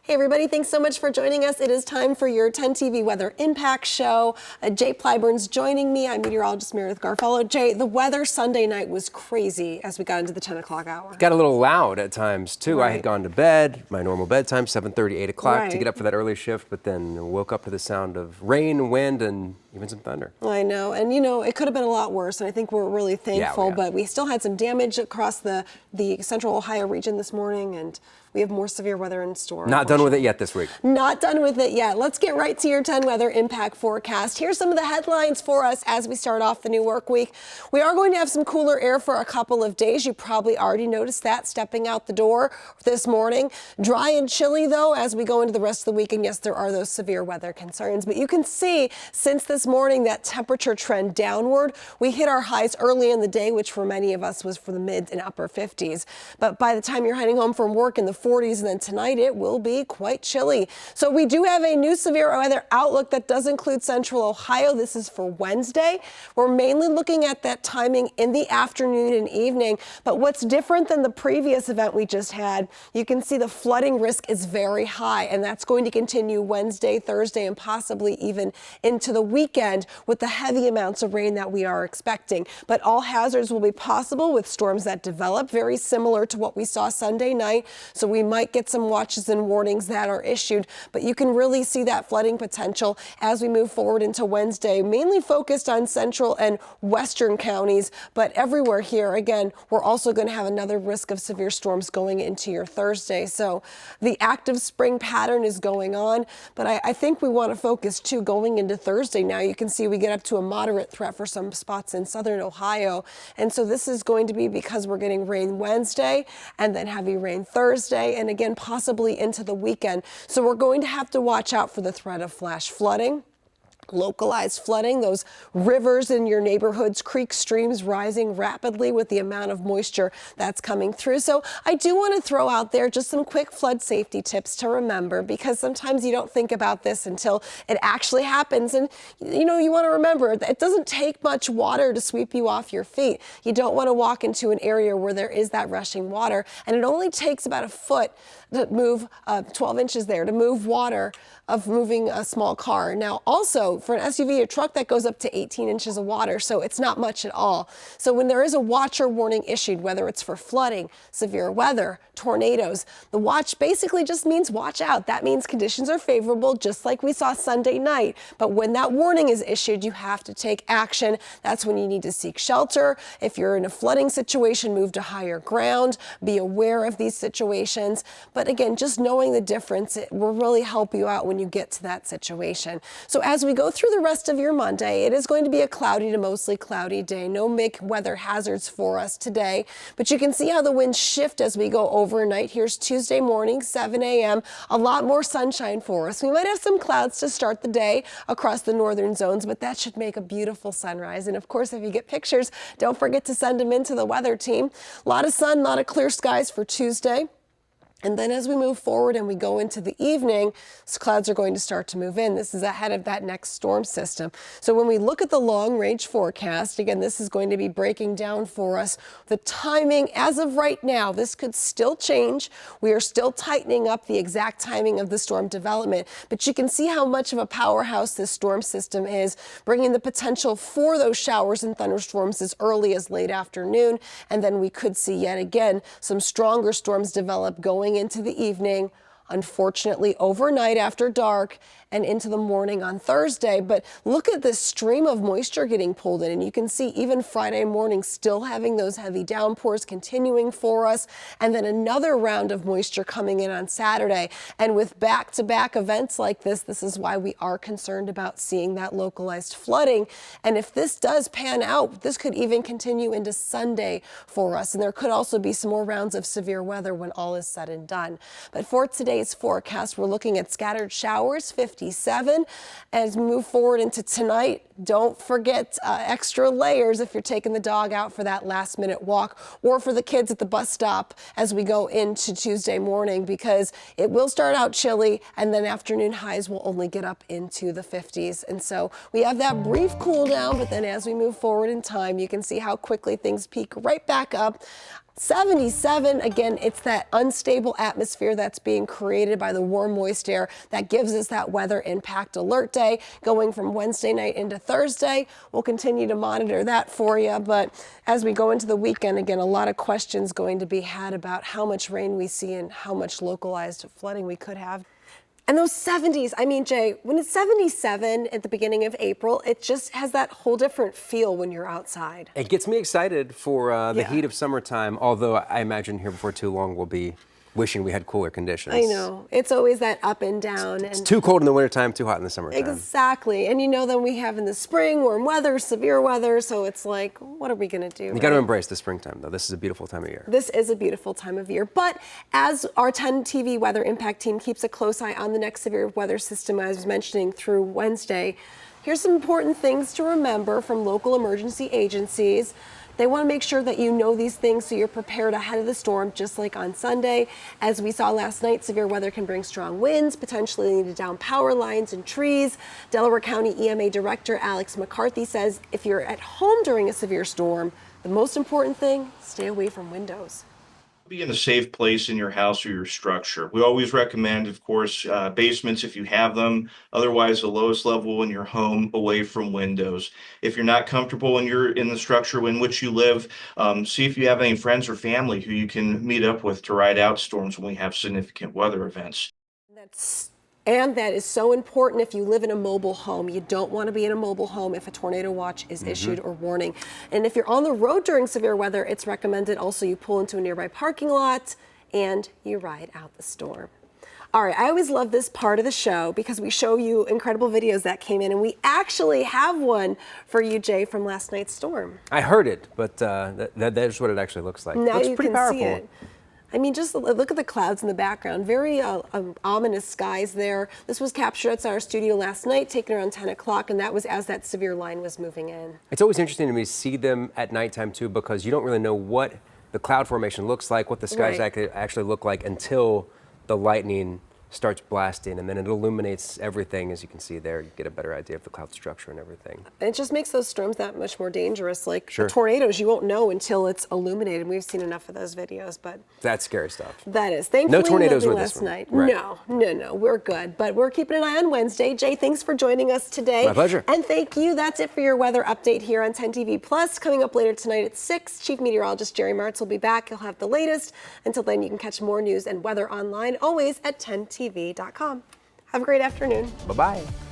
Hey everybody, thanks so much for joining us. It is time for your 10 TV Weather Impact Show. Jay Plyburn's joining me. I'm meteorologist Meredith Garofalo. Jay, the weather Sunday night was crazy as we got into the 10 o'clock hour. Got a little loud at times too. Right. I had gone to bed, my normal bedtime, 7:30, 8 o'clock Right. to get up for that early shift, but then woke up to the sound of rain, wind, and even some thunder. I know, and you know, it could have been a lot worse, and I think we're really thankful, Yeah. but we still had some damage across the central Ohio region this morning, and we have more severe weather in store. Not done with it yet this week. Not done with it yet. Let's get right to your 10 weather impact forecast. Here's some of the headlines for us as we start off the new work week. We are going to have some cooler air for a couple of days. You probably already noticed that stepping out the door this morning. Dry and chilly though as we go into the rest of the week, and yes, there are those severe weather concerns, but you can see since this morning that temperature trend downward. We hit our highs early in the day, which for many of us was for the mid and upper 50s, but by the time you're heading home from work in the 40s, and then tonight it will be quite chilly. So we do have a new severe weather outlook that does include central Ohio. This is for Wednesday. We're mainly looking at that timing in the afternoon and evening, but what's different than the previous event we just had, you can see the flooding risk is very high, and that's going to continue Wednesday, Thursday, and possibly even into the weekend with the heavy amounts of rain that we are expecting. But all hazards will be possible with storms that develop, very similar to what we saw Sunday night. So we might get some watches and warnings that are issued, but you can really see that flooding potential as we move forward into Wednesday, mainly focused on central and western counties, but everywhere here, again, we're also going to have another risk of severe storms going into your Thursday. So the active spring pattern is going on, but I think we want to focus too going into Thursday. Now you can see we get up to a moderate threat for some spots in southern Ohio, and so this is going to be because we're getting rain Wednesday and then heavy rain Thursday, and again possibly into the weekend. So we're going to have to watch out for the threat of flash flooding, localized flooding, those rivers in your neighborhoods, creeks, streams rising rapidly with the amount of moisture that's coming through. So I do want to throw out there just some quick flood safety tips to remember, because sometimes you don't think about this until it actually happens. And you know, you want to remember that it doesn't take much water to sweep you off your feet. You don't want to walk into an area where there is that rushing water, and it only takes about a foot to move 12 inches there to move water of moving a small car. Now also for an SUV, a truck, that goes up to 18 inches of water, so it's not much at all. So when there is a watch or warning issued, whether it's for flooding, severe weather, tornadoes, the watch basically just means watch out. That means conditions are favorable, just like we saw Sunday night. But when that warning is issued, you have to take action. That's when you need to seek shelter. If you're in a flooding situation, move to higher ground, be aware of these situations. But again, just knowing the difference, it will really help you out when you get to that situation. So as we go through the rest of your Monday, it is going to be a cloudy to mostly cloudy day. No big weather hazards for us today, but you can see how the winds shift as we go overnight. Here's Tuesday morning, 7 a.m. A lot more sunshine for us. We might have some clouds to start the day across the northern zones, but that should make a beautiful sunrise. And of course, if you get pictures, don't forget to send them into the weather team. A lot of sun, a lot of clear skies for Tuesday. And then as we move forward and we go into the evening, clouds are going to start to move in. This is ahead of that next storm system. So when we look at the long range forecast, again, this is going to be breaking down for us the timing. As of right now, this could still change. We are still tightening up the exact timing of the storm development, but you can see how much of a powerhouse this storm system is, bringing the potential for those showers and thunderstorms as early as late afternoon. And then we could see yet again some stronger storms develop going into the evening, unfortunately overnight after dark and into the morning on Thursday. But look at this stream of moisture getting pulled in, and you can see even Friday morning still having those heavy downpours continuing for us, and then another round of moisture coming in on Saturday. And with back-to-back events like this is why we are concerned about seeing that localized flooding. And if this does pan out, this could even continue into Sunday for us, and there could also be some more rounds of severe weather when all is said and done. But for today's forecast, we're looking at scattered showers, 57. As we move forward into tonight, don't forget extra layers if you're taking the dog out for that last minute walk, or for the kids at the bus stop as we go into Tuesday morning, because it will start out chilly and then afternoon highs will only get up into the 50s. And so we have that brief cool down, but then as we move forward in time, you can see how quickly things peak right back up. 77, again, it's that unstable atmosphere that's being created by the warm, moist air that gives us that weather impact alert day going from Wednesday night into Thursday. We'll continue to monitor that for you, but as we go into the weekend, again, a lot of questions going to be had about how much rain we see and how much localized flooding we could have. And those 70s, I mean, Jay, when it's 77 at the beginning of April, it just has that whole different feel when you're outside. It gets me excited for the Yeah. heat of summertime, although I imagine here before too long we'll be wishing we had cooler conditions. I know. It's always that up and down. It's too cold in the wintertime, too hot in the summertime. Exactly. And you know, then we have in the spring warm weather, severe weather, so it's like, what are we going to do? You got to embrace the springtime, though. This is a beautiful time of year. This is a beautiful time of year. But as our 10 TV weather impact team keeps a close eye on the next severe weather system, as I was mentioning through Wednesday, here's some important things to remember from local emergency agencies. They want to make sure that you know these things so you're prepared ahead of the storm, just like on Sunday. As we saw last night, severe weather can bring strong winds, potentially leading to down power lines and trees. Delaware County EMA Director Alex McCarthy says if you're at home during a severe storm, the most important thing, stay away from windows. Be in a safe place in your house or your structure. We always recommend, of course, basements if you have them. Otherwise, the lowest level in your home away from windows. If you're not comfortable in the structure in which you live, see if you have any friends or family who you can meet up with to ride out storms when we have significant weather events. And that is so important if you live in a mobile home. You don't want to be in a mobile home if a tornado watch is issued or warning. And if you're on the road during severe weather, it's recommended also you pull into a nearby parking lot and you ride out the storm. All right, I always love this part of the show because we show you incredible videos that came in, and we actually have one for you, Jay, from last night's storm. I heard it, but that's what it actually looks like. Now Looks you pretty can powerful. see it. I mean, just look at the clouds in the background. Very ominous skies there. This was captured outside our studio last night, taken around 10 o'clock, and that was as that severe line was moving in. It's always interesting to me to see them at nighttime, too, because you don't really know what the cloud formation looks like, what the skies actually look like until the lightning starts blasting, and then it illuminates everything. As you can see there, you get a better idea of the cloud structure and everything. And it just makes those storms that much more dangerous. Like Sure. tornadoes, you won't know until it's illuminated. We've seen enough of those videos, but That's scary stuff. that is. Thankfully, No tornadoes nothing with this last one. night. Right. No, we're good. But we're keeping an eye on Wednesday. Jay, thanks for joining us today. My pleasure. And thank you. That's it for your weather update here on 10 TV Plus. Coming up later tonight at 6, Chief Meteorologist Jerry Martz will be back. He'll have the latest. Until then, you can catch more news and weather online, always at 10tv.com. Have a great afternoon. Bye-bye.